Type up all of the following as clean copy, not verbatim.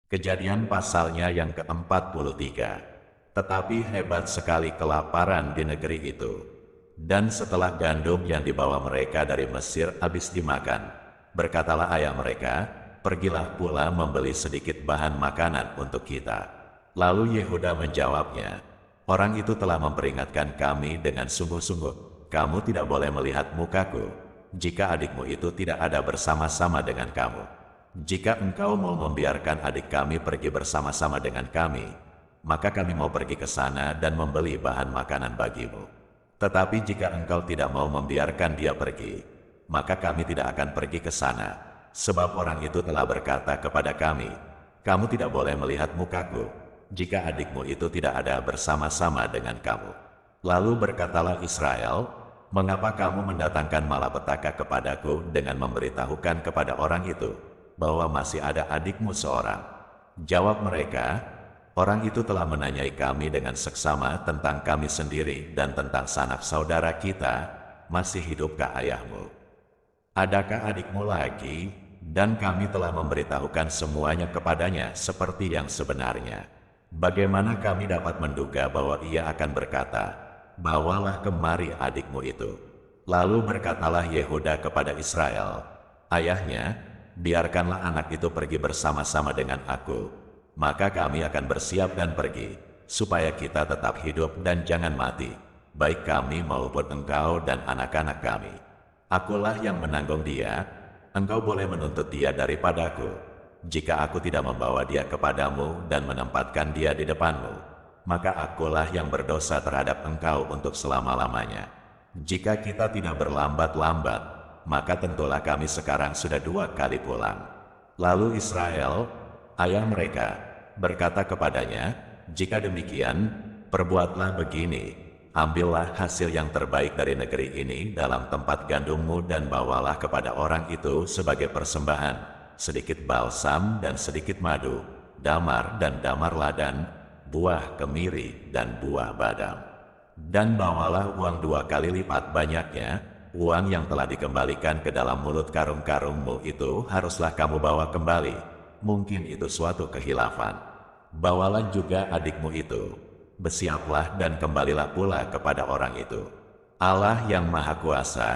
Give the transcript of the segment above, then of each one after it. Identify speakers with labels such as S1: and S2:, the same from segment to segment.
S1: Kejadian pasalnya yang ke-43. Tetapi hebat sekali kelaparan di negeri itu. Dan setelah gandum yang dibawa mereka dari Mesir habis dimakan, berkatalah ayah mereka, "Pergilah pula membeli sedikit bahan makanan untuk kita." Lalu Yehuda menjawabnya, "Orang itu telah memperingatkan kami dengan sungguh-sungguh, kamu tidak boleh melihat mukaku, jika adikmu itu tidak ada bersama-sama dengan kamu. Jika engkau mau membiarkan adik kami pergi bersama-sama dengan kami, maka kami mau pergi ke sana dan membeli bahan makanan bagimu. Tetapi jika engkau tidak mau membiarkan dia pergi, maka kami tidak akan pergi ke sana, sebab orang itu telah berkata kepada kami, 'Kamu tidak boleh melihat mukaku, jika adikmu itu tidak ada bersama-sama dengan kamu.' Lalu berkatalah Israel, 'Mengapa kamu mendatangkan malapetaka kepadaku dengan memberitahukan kepada orang itu bahwa masih ada adikmu seorang?' Jawab mereka, 'Orang itu telah menanyai kami dengan seksama tentang kami sendiri dan tentang sanak saudara kita, masih hidupkah ayahmu? Adakah adikmu lagi?' Dan kami telah memberitahukan semuanya kepadanya seperti yang sebenarnya. Bagaimana kami dapat menduga bahwa ia akan berkata, 'Bawalah kemari adikmu itu.' Lalu berkatalah Yehuda kepada Israel, ayahnya, 'Biarkanlah anak itu pergi bersama-sama dengan aku, maka kami akan bersiap dan pergi, supaya kita tetap hidup dan jangan mati, baik kami maupun engkau dan anak-anak kami. Akulah yang menanggung dia, engkau boleh menuntut dia daripadaku. Jika aku tidak membawa dia kepadamu dan menempatkan dia di depanmu, maka akulah yang berdosa terhadap engkau untuk selama-lamanya. Jika kita tidak berlambat-lambat, maka tentulah kami sekarang sudah 2 kali pulang.' Lalu Israel, ayah mereka, berkata kepadanya, 'Jika demikian, perbuatlah begini, ambillah hasil yang terbaik dari negeri ini dalam tempat gandummu dan bawalah kepada orang itu sebagai persembahan, sedikit balsam dan sedikit madu, damar dan damar ladan, buah kemiri dan buah badam. Dan bawalah uang 2 kali lipat banyaknya, uang yang telah dikembalikan ke dalam mulut karung-karungmu itu haruslah kamu bawa kembali. Mungkin itu suatu kehilafan. Bawalah juga adikmu itu. Bersiaplah dan kembalilah pula kepada orang itu. Allah yang Maha Kuasa,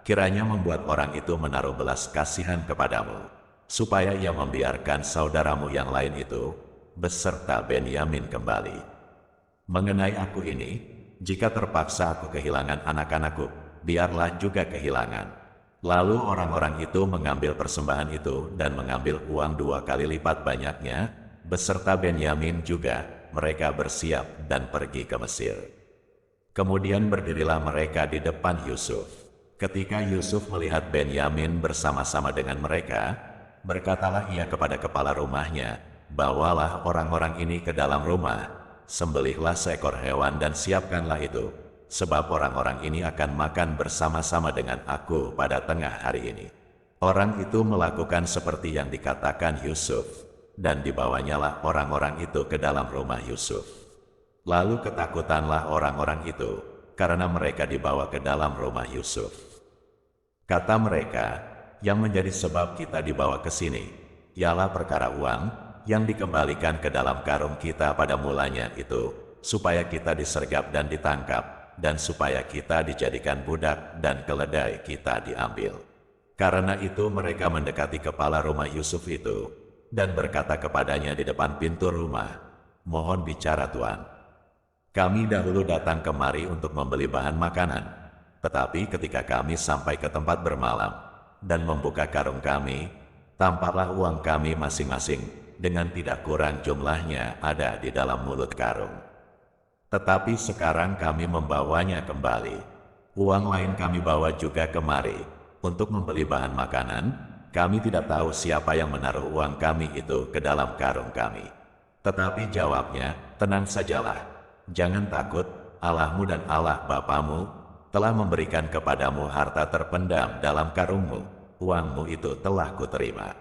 S1: kiranya membuat orang itu menaruh belas kasihan kepadamu, supaya ia membiarkan saudaramu yang lain itu, beserta Benyamin kembali. Mengenai aku ini, jika terpaksa aku kehilangan anak-anakku, biarlah juga kehilangan.' Lalu orang-orang itu mengambil persembahan itu dan mengambil uang 2 kali lipat banyaknya, beserta Benyamin juga, mereka bersiap dan pergi ke Mesir. Kemudian berdirilah mereka di depan Yusuf. Ketika Yusuf melihat Benyamin bersama-sama dengan mereka, berkatalah ia kepada kepala rumahnya, 'Bawalah orang-orang ini ke dalam rumah, sembelihlah seekor hewan dan siapkanlah itu, sebab orang-orang ini akan makan bersama-sama dengan aku pada tengah hari ini.' Orang itu melakukan seperti yang dikatakan Yusuf, dan dibawanyalah orang-orang itu ke dalam rumah Yusuf. Lalu ketakutanlah orang-orang itu, karena mereka dibawa ke dalam rumah Yusuf. Kata mereka, 'Yang menjadi sebab kita dibawa ke sini, ialah perkara uang yang dikembalikan ke dalam karung kita pada mulanya itu, supaya kita disergap dan ditangkap, dan supaya kita dijadikan budak dan keledai kita diambil.' Karena itu mereka mendekati kepala rumah Yusuf itu, dan berkata kepadanya di depan pintu rumah, 'Mohon bicara Tuan. Kami dahulu datang kemari untuk membeli bahan makanan, tetapi ketika kami sampai ke tempat bermalam, dan membuka karung kami, tampaklah uang kami masing-masing, dengan tidak kurang jumlahnya ada di dalam mulut karung. Tetapi sekarang kami membawanya kembali. Uang lain kami bawa juga kemari, untuk membeli bahan makanan. Kami tidak tahu siapa yang menaruh uang kami itu ke dalam karung kami.' Tetapi jawabnya, 'Tenang sajalah, jangan takut, Allahmu dan Allah Bapamu telah memberikan kepadamu harta terpendam dalam karungmu, uangmu itu telah kuterima.'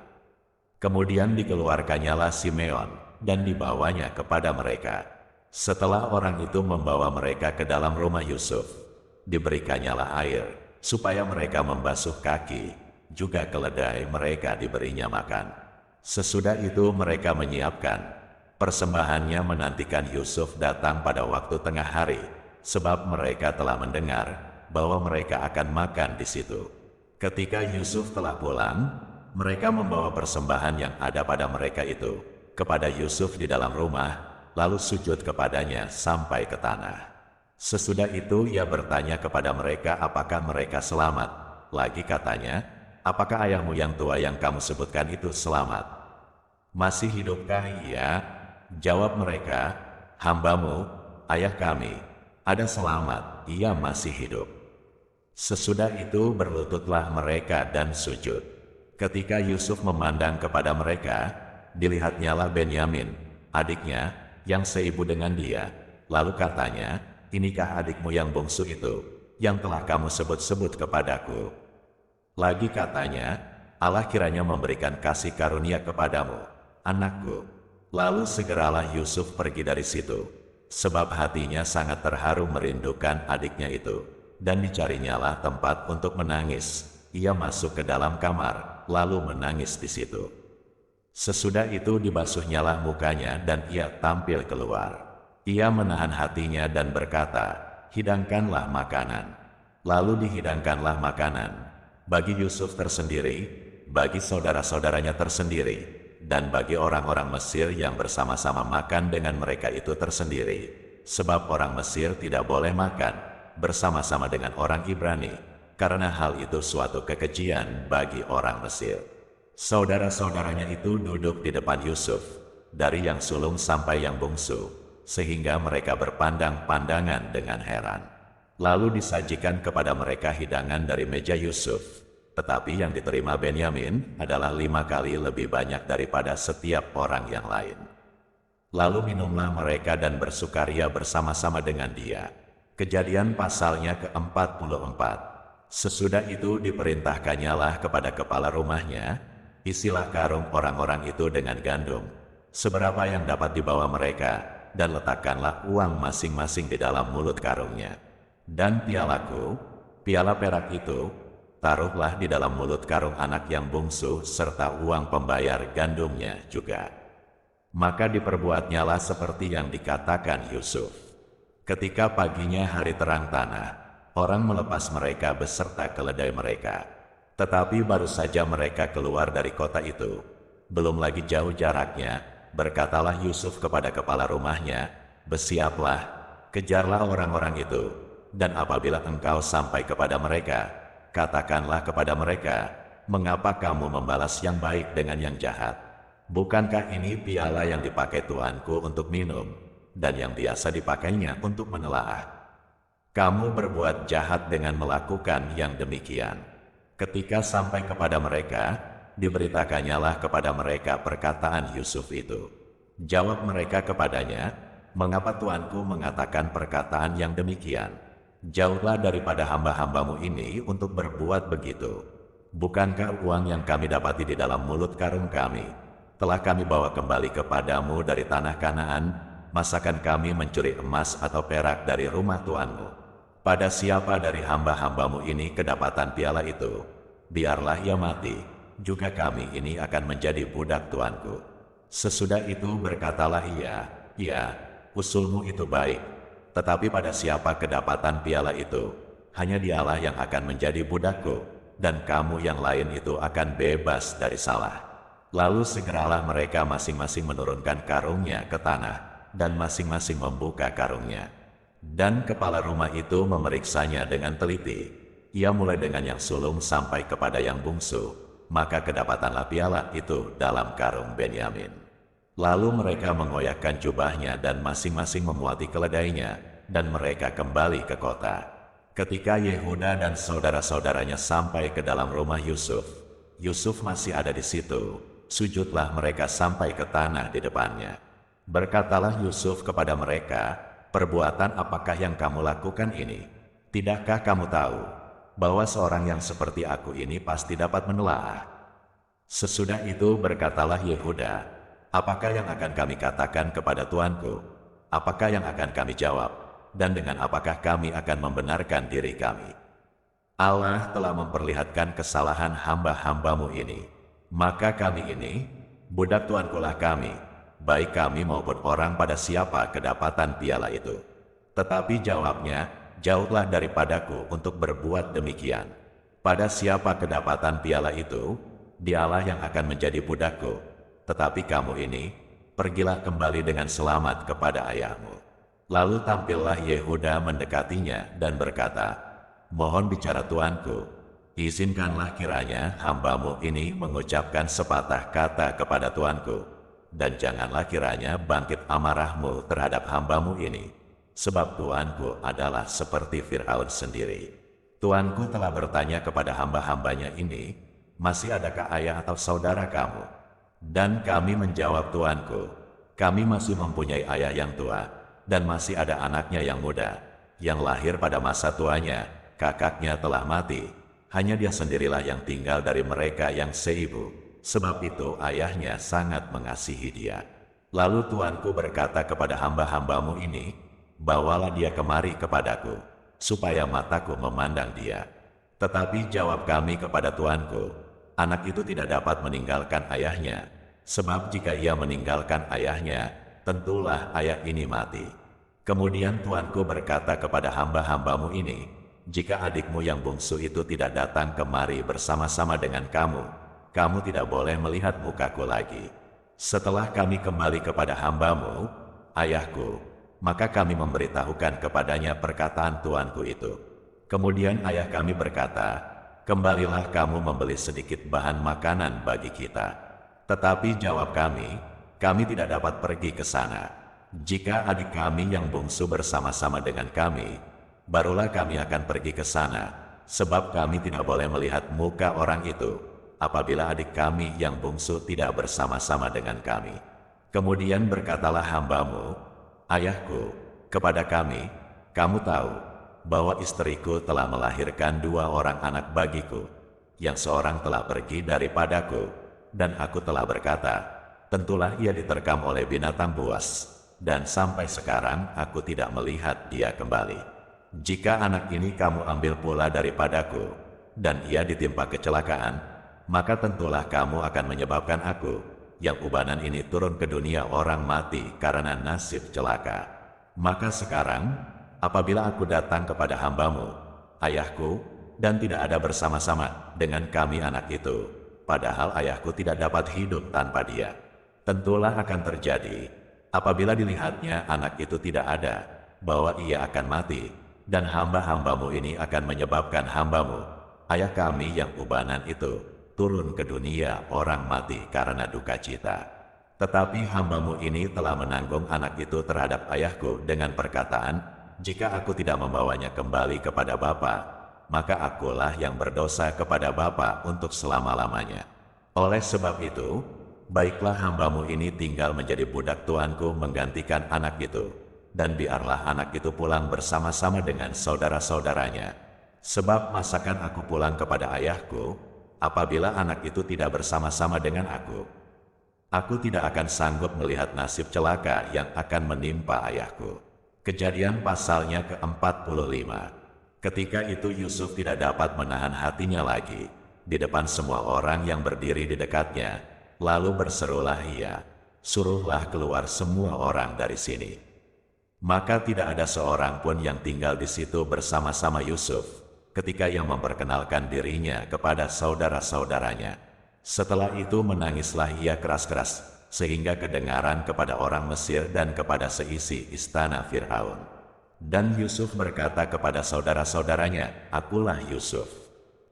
S1: Kemudian dikeluarkannyalah Simeon, dan dibawanya kepada mereka. Setelah orang itu membawa mereka ke dalam rumah Yusuf, diberikannya air, supaya mereka membasuh kaki, juga keledai mereka diberinya makan. Sesudah itu mereka menyiapkan persembahannya, menantikan Yusuf datang pada waktu tengah hari, sebab mereka telah mendengar bahwa mereka akan makan di situ. Ketika Yusuf telah pulang, mereka membawa persembahan yang ada pada mereka itu kepada Yusuf di dalam rumah, lalu sujud kepadanya sampai ke tanah. Sesudah itu ia bertanya kepada mereka apakah mereka selamat. Lagi katanya, apakah ayahmu yang tua yang kamu sebutkan itu selamat? Masih hidupkah ia? Jawab mereka, hambamu, ayah kami, ada selamat, ia masih hidup. Sesudah itu berlututlah mereka dan sujud. Ketika Yusuf memandang kepada mereka, dilihatnyalah Benyamin, adiknya, yang seibu dengan dia. Lalu katanya, inikah adikmu yang bungsu itu, yang telah kamu sebut-sebut kepadaku? Lagi katanya, Allah kiranya memberikan kasih karunia kepadamu, anakku. Lalu segeralah Yusuf pergi dari situ, sebab hatinya sangat terharu merindukan adiknya itu, dan dicarinyalah tempat untuk menangis. Ia masuk ke dalam kamar, lalu menangis di situ. Sesudah itu dibasuhnyalah mukanya dan ia tampil keluar. Ia menahan hatinya dan berkata, hidangkanlah makanan. Lalu dihidangkanlah makanan, bagi Yusuf tersendiri, bagi saudara-saudaranya tersendiri, dan bagi orang-orang Mesir yang bersama-sama makan dengan mereka itu tersendiri. Sebab orang Mesir tidak boleh makan bersama-sama dengan orang Ibrani, karena hal itu suatu kekejian bagi orang Mesir. Saudara-saudaranya itu duduk di depan Yusuf, dari yang sulung sampai yang bungsu, sehingga mereka berpandang-pandangan dengan heran. Lalu disajikan kepada mereka hidangan dari meja Yusuf, tetapi yang diterima Benyamin adalah 5 kali lebih banyak daripada setiap orang yang lain. Lalu minumlah mereka dan bersukaria bersama-sama dengan dia. Kejadian pasalnya ke-44. Sesudah itu diperintahkannyalah kepada kepala rumahnya, isilah karung orang-orang itu dengan gandum, seberapa yang dapat dibawa mereka, dan letakkanlah uang masing-masing di dalam mulut karungnya. Dan pialaku, piala perak itu, taruhlah di dalam mulut karung anak yang bungsu, serta uang pembayar gandumnya juga. Maka diperbuatnyalah seperti yang dikatakan Yusuf. Ketika paginya hari terang tanah, orang melepas mereka beserta keledai mereka. Tetapi baru saja mereka keluar dari kota itu, belum lagi jauh jaraknya, berkatalah Yusuf kepada kepala rumahnya, bersiaplah, kejarlah orang-orang itu, dan apabila engkau sampai kepada mereka, katakanlah kepada mereka, mengapa kamu membalas yang baik dengan yang jahat? Bukankah ini piala yang dipakai tuanku untuk minum, dan yang biasa dipakainya untuk menelaah? Kamu berbuat jahat dengan melakukan yang demikian. Ketika sampai kepada mereka, diberitakanyalah kepada mereka perkataan Yusuf itu. Jawab mereka kepadanya, mengapa tuanku mengatakan perkataan yang demikian? Jauhlah daripada hamba-hambamu ini untuk berbuat begitu. Bukankah uang yang kami dapati di dalam mulut karung kami telah kami bawa kembali kepadamu dari tanah Kanaan? Masakan kami mencuri emas atau perak dari rumah tuanmu? Pada siapa dari hamba-hambamu ini kedapatan piala itu, biarlah ia mati, juga kami ini akan menjadi budak tuanku. Sesudah itu berkatalah ia, ya, usulmu itu baik, tetapi pada siapa kedapatan piala itu, hanya dialah yang akan menjadi budakku, dan kamu yang lain itu akan bebas dari salah. Lalu segeralah mereka masing-masing menurunkan karungnya ke tanah, dan masing-masing membuka karungnya. Dan kepala rumah itu memeriksanya dengan teliti. Ia mulai dengan yang sulung sampai kepada yang bungsu, maka kedapatanlah piala itu dalam karung Benyamin. Lalu mereka mengoyakkan jubahnya dan masing-masing memuati keledainya, dan mereka kembali ke kota. Ketika Yehuda dan saudara-saudaranya sampai ke dalam rumah Yusuf, Yusuf masih ada di situ. Sujudlah mereka sampai ke tanah di depannya. Berkatalah Yusuf kepada mereka, perbuatan apakah yang kamu lakukan ini? Tidakkah kamu tahu bahwa seorang yang seperti aku ini pasti dapat menelaah? Sesudah itu berkatalah Yehuda, apakah yang akan kami katakan kepada tuanku? Apakah yang akan kami jawab? Dan dengan apakah kami akan membenarkan diri kami? Allah telah memperlihatkan kesalahan hamba-hambamu ini. Maka kami ini budak tuankulah kami, baik kami maupun orang pada siapa kedapatan piala itu. Tetapi jawabnya, jauhlah daripadaku untuk berbuat demikian. Pada siapa kedapatan piala itu, dialah yang akan menjadi budakku. Tetapi kamu ini, pergilah kembali dengan selamat kepada ayahmu. Lalu tampillah Yehuda mendekatinya dan berkata, mohon bicara tuanku, izinkanlah kiranya hambamu ini mengucapkan sepatah kata kepada tuanku, dan janganlah kiranya bangkit amarahmu terhadap hambamu ini, sebab tuanku adalah seperti Fir'aun sendiri. Tuanku telah bertanya kepada hamba-hambanya ini, masih adakah ayah atau saudara kamu? Dan kami menjawab tuanku, kami masih mempunyai ayah yang tua, dan masih ada anaknya yang muda, yang lahir pada masa tuanya, kakaknya telah mati, hanya dia sendirilah yang tinggal dari mereka yang seibu, sebab itu ayahnya sangat mengasihi dia. Lalu tuanku berkata kepada hamba-hambamu ini, bawalah dia kemari kepadaku, supaya mataku memandang dia. Tetapi jawab kami kepada tuanku, anak itu tidak dapat meninggalkan ayahnya, sebab jika ia meninggalkan ayahnya, tentulah ayah ini mati. Kemudian tuanku berkata kepada hamba-hambamu ini, jika adikmu yang bungsu itu tidak datang kemari bersama-sama dengan kamu, kamu tidak boleh melihat mukaku lagi. Setelah kami kembali kepada hambamu, ayahku, maka kami memberitahukan kepadanya perkataan tuanku itu. Kemudian ayah kami berkata, kembalilah kamu membeli sedikit bahan makanan bagi kita. Tetapi jawab kami tidak dapat pergi ke sana. Jika adik kami yang bungsu bersama-sama dengan kami, barulah kami akan pergi ke sana, sebab kami tidak boleh melihat muka orang itu, apabila adik kami yang bungsu tidak bersama-sama dengan kami. Kemudian berkatalah hambamu, ayahku, kepada kami, kamu tahu, bahwa istriku telah melahirkan 2 orang anak bagiku, yang seorang telah pergi daripadaku, dan aku telah berkata, tentulah ia diterkam oleh binatang buas, dan sampai sekarang aku tidak melihat dia kembali. Jika anak ini kamu ambil pula daripadaku, dan ia ditimpa kecelakaan, maka tentulah kamu akan menyebabkan aku, yang ubanan ini turun ke dunia orang mati karena nasib celaka. Maka sekarang, apabila aku datang kepada hambamu, ayahku, dan tidak ada bersama-sama dengan kami anak itu, padahal ayahku tidak dapat hidup tanpa dia, tentulah akan terjadi, apabila dilihatnya anak itu tidak ada, bahwa ia akan mati, dan hamba-hambamu ini akan menyebabkan hambamu, ayah kami yang ubanan itu, turun ke dunia orang mati karena duka cita. Tetapi hambamu ini telah menanggung anak itu terhadap ayahku dengan perkataan, jika aku tidak membawanya kembali kepada Bapa, maka akulah yang berdosa kepada Bapa untuk selama-lamanya. Oleh sebab itu, baiklah hambamu ini tinggal menjadi budak tuanku menggantikan anak itu, dan biarlah anak itu pulang bersama-sama dengan saudara-saudaranya. Sebab masakan aku pulang kepada ayahku, apabila anak itu tidak bersama-sama dengan aku. Aku tidak akan sanggup melihat nasib celaka yang akan menimpa ayahku. Kejadian pasalnya ke-45. Ketika itu Yusuf tidak dapat menahan hatinya lagi, di depan semua orang yang berdiri di dekatnya, lalu berserulah ia, suruhlah keluar semua orang dari sini. Maka tidak ada seorang pun yang tinggal di situ bersama-sama Yusuf, ketika ia memperkenalkan dirinya kepada saudara-saudaranya. Setelah itu menangislah ia keras-keras, sehingga kedengaran kepada orang Mesir dan kepada seisi istana Fir'aun. Dan Yusuf berkata kepada saudara-saudaranya, akulah Yusuf.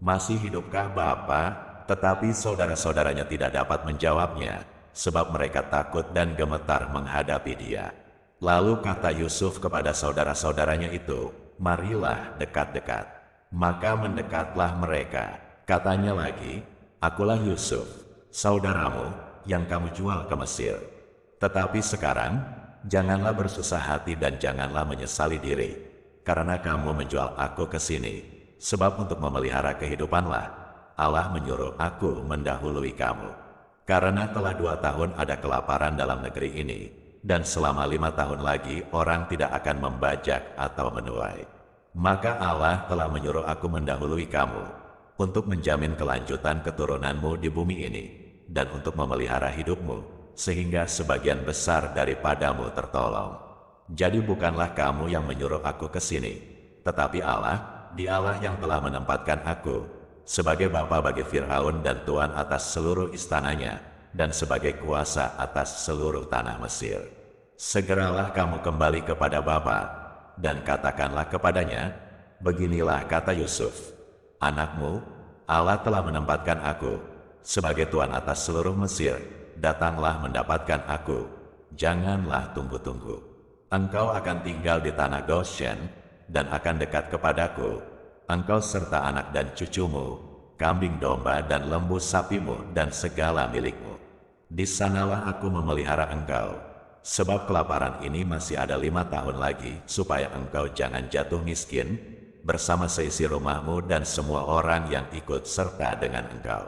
S1: Masih hidupkah Bapa? Tetapi saudara-saudaranya tidak dapat menjawabnya, sebab mereka takut dan gemetar menghadapi dia. Lalu kata Yusuf kepada saudara-saudaranya itu, marilah dekat-dekat. Maka mendekatlah mereka. Katanya lagi, akulah Yusuf, saudaramu, yang kamu jual ke Mesir. Tetapi sekarang, janganlah bersusah hati dan janganlah menyesali diri, karena kamu menjual aku ke sini, sebab untuk memelihara kehidupanlah, Allah menyuruh aku mendahului kamu. Karena telah 2 tahun ada kelaparan dalam negeri ini, dan selama 5 tahun lagi orang tidak akan membajak atau menuai. Maka Allah telah menyuruh aku mendahului kamu, untuk menjamin kelanjutan keturunanmu di bumi ini, dan untuk memelihara hidupmu, sehingga sebagian besar daripadamu tertolong. Jadi bukanlah kamu yang menyuruh aku ke sini, tetapi Allah, Dialah yang telah menempatkan aku sebagai bapa bagi Firaun dan tuan atas seluruh istananya, dan sebagai kuasa atas seluruh tanah Mesir. Segeralah kamu kembali kepada bapa, dan katakanlah kepadanya, beginilah kata Yusuf, anakmu, Allah telah menempatkan aku sebagai tuan atas seluruh Mesir, datanglah mendapatkan aku, janganlah tunggu-tunggu. Engkau akan tinggal di tanah Goshen, dan akan dekat kepadaku, engkau serta anak dan cucumu, kambing domba dan lembu sapimu dan segala milikmu. Di sanalah aku memelihara engkau, sebab kelaparan ini masih ada 5 tahun lagi, supaya engkau jangan jatuh miskin, bersama seisi rumahmu dan semua orang yang ikut serta dengan engkau.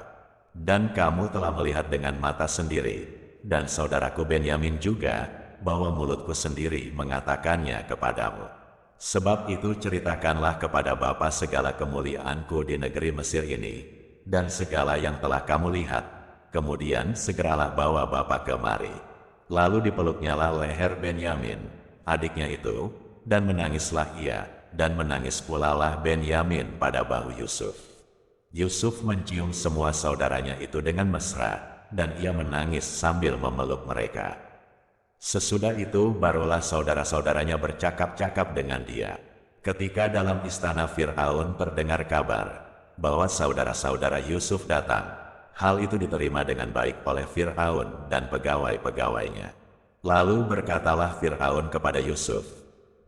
S1: Dan kamu telah melihat dengan mata sendiri, dan saudaraku Benyamin juga, bahwa mulutku sendiri mengatakannya kepadamu. Sebab itu ceritakanlah kepada Bapa segala kemuliaanku di negeri Mesir ini, dan segala yang telah kamu lihat. Kemudian segeralah bawa Bapa kemari. Lalu dipeluknyalah leher Benyamin, adiknya itu, dan menangislah ia, dan menangis pulalah Benyamin pada bahu Yusuf. Yusuf mencium semua saudaranya itu dengan mesra, dan ia menangis sambil memeluk mereka. Sesudah itu barulah saudara-saudaranya bercakap-cakap dengan dia. Ketika dalam istana Firaun terdengar kabar bahwa saudara-saudara Yusuf datang, hal itu diterima dengan baik oleh Firaun dan pegawai-pegawainya. Lalu berkatalah Firaun kepada Yusuf,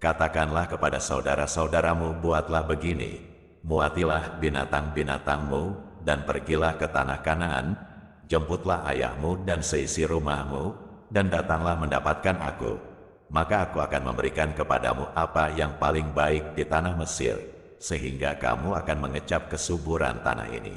S1: katakanlah kepada saudara-saudaramu, buatlah begini, muatilah binatang-binatangmu dan pergilah ke tanah Kanaan, jemputlah ayahmu dan seisi rumahmu, dan datanglah mendapatkan aku, maka aku akan memberikan kepadamu apa yang paling baik di tanah Mesir, sehingga kamu akan mengecap kesuburan tanah ini.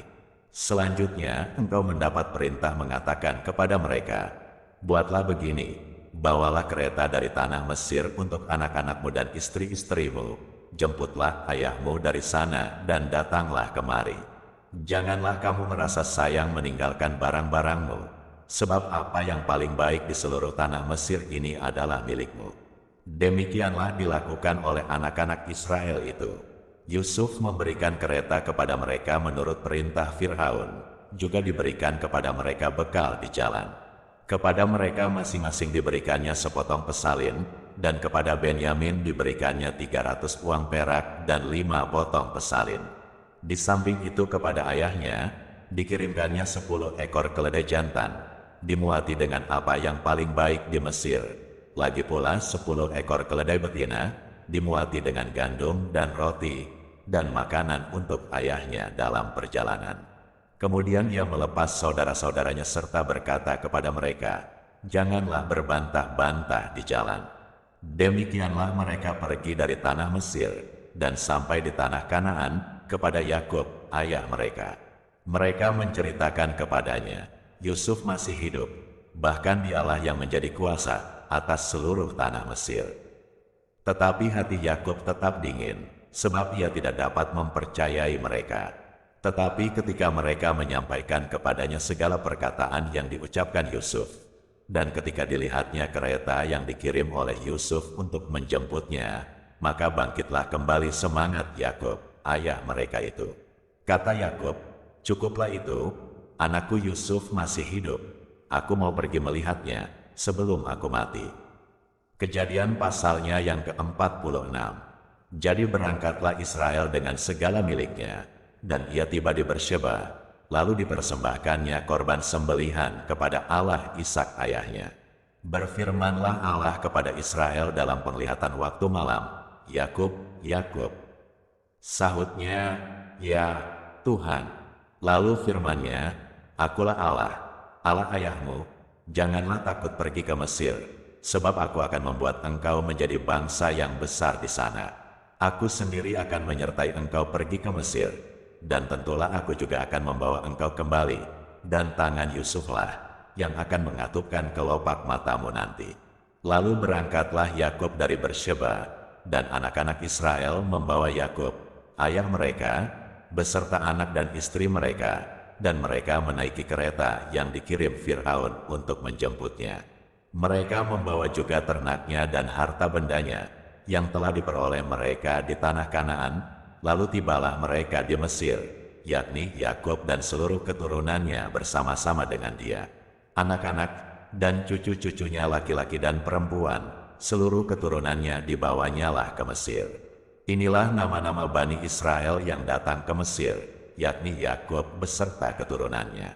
S1: Selanjutnya, engkau mendapat perintah mengatakan kepada mereka, buatlah begini, bawalah kereta dari tanah Mesir untuk anak-anakmu dan istri-istrimu, jemputlah ayahmu dari sana dan datanglah kemari. Janganlah kamu merasa sayang meninggalkan barang-barangmu, sebab apa yang paling baik di seluruh tanah Mesir ini adalah milikmu. Demikianlah dilakukan oleh anak-anak Israel itu. Yusuf memberikan kereta kepada mereka menurut perintah Firaun, juga diberikan kepada mereka bekal di jalan. Kepada mereka masing-masing diberikannya sepotong pesalin, dan kepada Benyamin diberikannya 300 uang perak dan 5 potong pesalin. Di samping itu kepada ayahnya, dikirimkannya 10 ekor keledai jantan, dimuati dengan apa yang paling baik di Mesir. Lagi pula 10 ekor keledai betina, dimuati dengan gandum dan roti, dan makanan untuk ayahnya dalam perjalanan. Kemudian ia melepas saudara-saudaranya serta berkata kepada mereka, janganlah berbantah-bantah di jalan. Demikianlah mereka pergi dari tanah Mesir, dan sampai di tanah Kanaan kepada Yakub, ayah mereka. Mereka menceritakan kepadanya, Yusuf masih hidup, bahkan dialah yang menjadi kuasa atas seluruh tanah Mesir. Tetapi hati Yakub tetap dingin, sebab ia tidak dapat mempercayai mereka. Tetapi ketika mereka menyampaikan kepadanya segala perkataan yang diucapkan Yusuf, dan ketika dilihatnya kereta yang dikirim oleh Yusuf untuk menjemputnya, maka bangkitlah kembali semangat Yakub, ayah mereka itu. Kata Yakub, cukuplah itu, anakku Yusuf masih hidup, aku mau pergi melihatnya sebelum aku mati. Kejadian pasalnya yang ke-46. Jadi berangkatlah Israel dengan segala miliknya, dan ia tiba di Bersyeba, lalu dipersembahkannya korban sembelihan kepada Allah Ishak ayahnya. Berfirmanlah Allah kepada Israel dalam penglihatan waktu malam, Yakub, Yakub. Sahutnya, ya Tuhan. Lalu firman-Nya, Akulah Allah, Allah ayahmu, janganlah takut pergi ke Mesir, sebab aku akan membuat engkau menjadi bangsa yang besar di sana. Aku sendiri akan menyertai engkau pergi ke Mesir, dan tentulah aku juga akan membawa engkau kembali, dan tangan Yusuflah yang akan mengatupkan kelopak matamu nanti. Lalu berangkatlah Yakub dari Bersyeba, dan anak-anak Israel membawa Yakub, ayah mereka, beserta anak dan istri mereka, dan mereka menaiki kereta yang dikirim Fir'aun untuk menjemputnya. Mereka membawa juga ternaknya dan harta bendanya yang telah diperoleh mereka di tanah Kanaan, lalu tibalah mereka di Mesir, yakni Yakub dan seluruh keturunannya bersama-sama dengan dia. Anak-anak dan cucu-cucunya laki-laki dan perempuan, seluruh keturunannya dibawanyalah ke Mesir. Inilah nama-nama Bani Israel yang datang ke Mesir, yakni Yakub beserta keturunannya.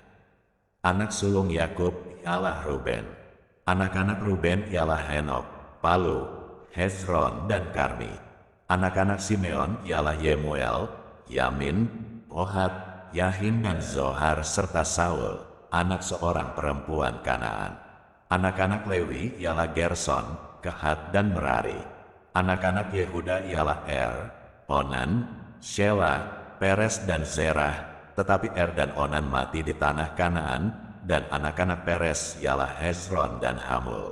S1: Anak sulung Yakub ialah Ruben. Anak-anak Ruben ialah Henok, Palu, Hezron, dan Karmi. Anak-anak Simeon ialah Yemuel, Yamin, Ohat, Yahin, dan Zohar, serta Saul, anak seorang perempuan Kanaan. Anak-anak Lewi ialah Gerson, Kehat, dan Merari. Anak-anak Yehuda ialah Onan, Shela, Peres, dan Zerah, tetapi dan Onan mati di tanah Kanaan, dan anak-anak Peres ialah Hezron dan Hamul.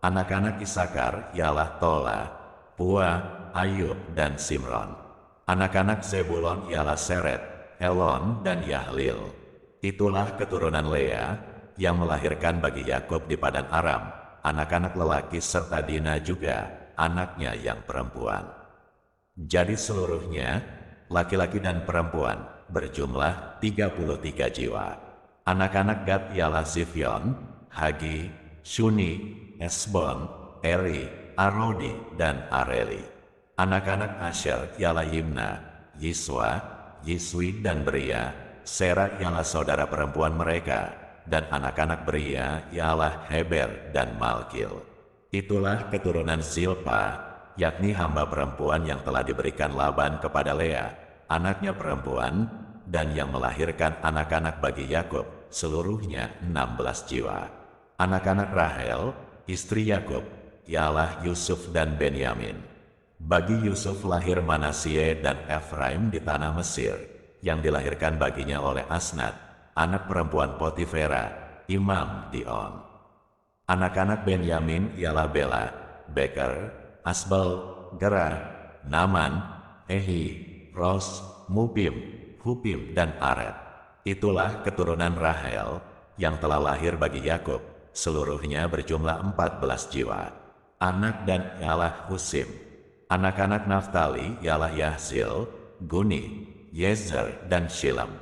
S1: Anak-anak Isakar ialah Tola, Pua, Ayub, dan Simron. Anak-anak Zebulon ialah Seret, Elon, dan Yahlil. Itulah keturunan Lea yang melahirkan bagi Yakub di Padan Aram, anak-anak lelaki serta Dina juga anaknya yang perempuan. Jadi seluruhnya, laki-laki dan perempuan, berjumlah 33 jiwa. Anak-anak Gad ialah Zifyon, Hagi, Shuni, Esbon, Eri, Arodi, dan Areli. Anak-anak Asher ialah Yimna, Yiswa, Yiswi, dan Beria. Serah ialah saudara perempuan mereka, dan anak-anak Beria ialah Heber dan Malkil. Itulah keturunan Zilpa, yakni hamba perempuan yang telah diberikan Laban kepada Lea, anaknya perempuan, dan yang melahirkan anak-anak bagi Yakub, seluruhnya 16 jiwa. Anak-anak Rahel, istri Yakub, ialah Yusuf dan Benyamin. Bagi Yusuf lahir Manasye dan Efraim di tanah Mesir, yang dilahirkan baginya oleh Asnat, anak perempuan Potifera, imam di On. Anak-anak Benyamin ialah Bela, Beker, Asbel, Gera, Naman, Ehi, Ros, Mupim, Hupim, dan Aret. Itulah keturunan Rahel yang telah lahir bagi Yakub, seluruhnya berjumlah 14 jiwa. Anak dan ialah Husim. Anak-anak Naftali ialah Yahzil, Guni, Yezer, dan Shilem.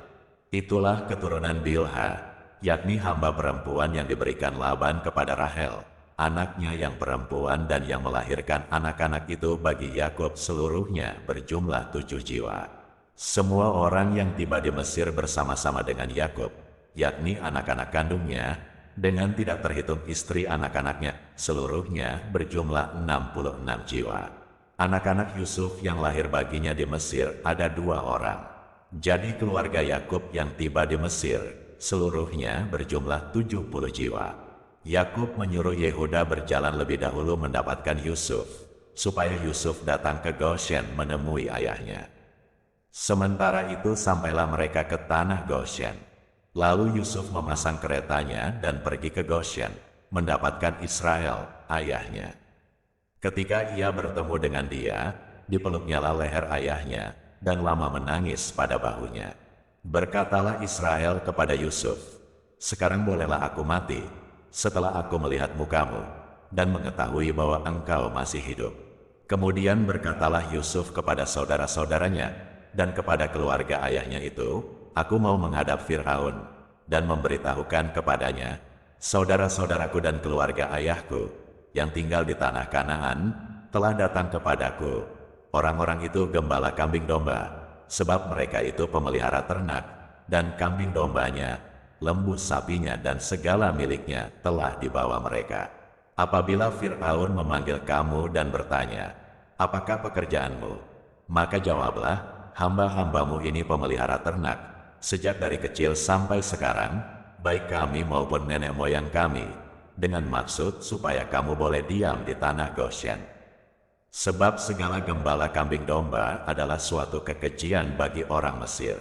S1: Itulah keturunan Bilha, yakni hamba perempuan yang diberikan Laban kepada Rahel, anaknya yang perempuan, dan yang melahirkan anak-anak itu bagi Yakub, seluruhnya berjumlah 7 jiwa. Semua orang yang tiba di Mesir bersama-sama dengan Yakub, yakni anak-anak kandungnya, dengan tidak terhitung istri anak-anaknya, seluruhnya berjumlah 66 jiwa. Anak-anak Yusuf yang lahir baginya di Mesir ada 2 orang. Jadi keluarga Yakub yang tiba di Mesir, seluruhnya berjumlah 70 jiwa. Yakub menyuruh Yehuda berjalan lebih dahulu mendapatkan Yusuf, supaya Yusuf datang ke Goshen menemui ayahnya. Sementara itu sampailah mereka ke tanah Goshen. Lalu Yusuf memasang keretanya dan pergi ke Goshen, mendapatkan Israel, ayahnya. Ketika ia bertemu dengan dia, dipeluknyalah leher ayahnya, dan lama menangis pada bahunya. Berkatalah Israel kepada Yusuf, "Sekarang bolehlah aku mati, setelah aku melihat mukamu, dan mengetahui bahwa engkau masih hidup." Kemudian berkatalah Yusuf kepada saudara-saudaranya, dan kepada keluarga ayahnya itu, "Aku mau menghadap Fir'aun, dan memberitahukan kepadanya, saudara-saudaraku dan keluarga ayahku, yang tinggal di tanah Kanaan, telah datang kepadaku. Orang-orang itu gembala kambing domba, sebab mereka itu pemelihara ternak, dan kambing dombanya, lembu sapinya, dan segala miliknya telah dibawa mereka. Apabila Fir'aun memanggil kamu dan bertanya, 'Apakah pekerjaanmu?' maka jawablah, 'Hamba-hambamu ini pemelihara ternak, sejak dari kecil sampai sekarang, baik kami maupun nenek moyang kami, dengan maksud supaya kamu boleh diam di tanah Goshen. Sebab segala gembala kambing domba adalah suatu kekejian bagi orang Mesir.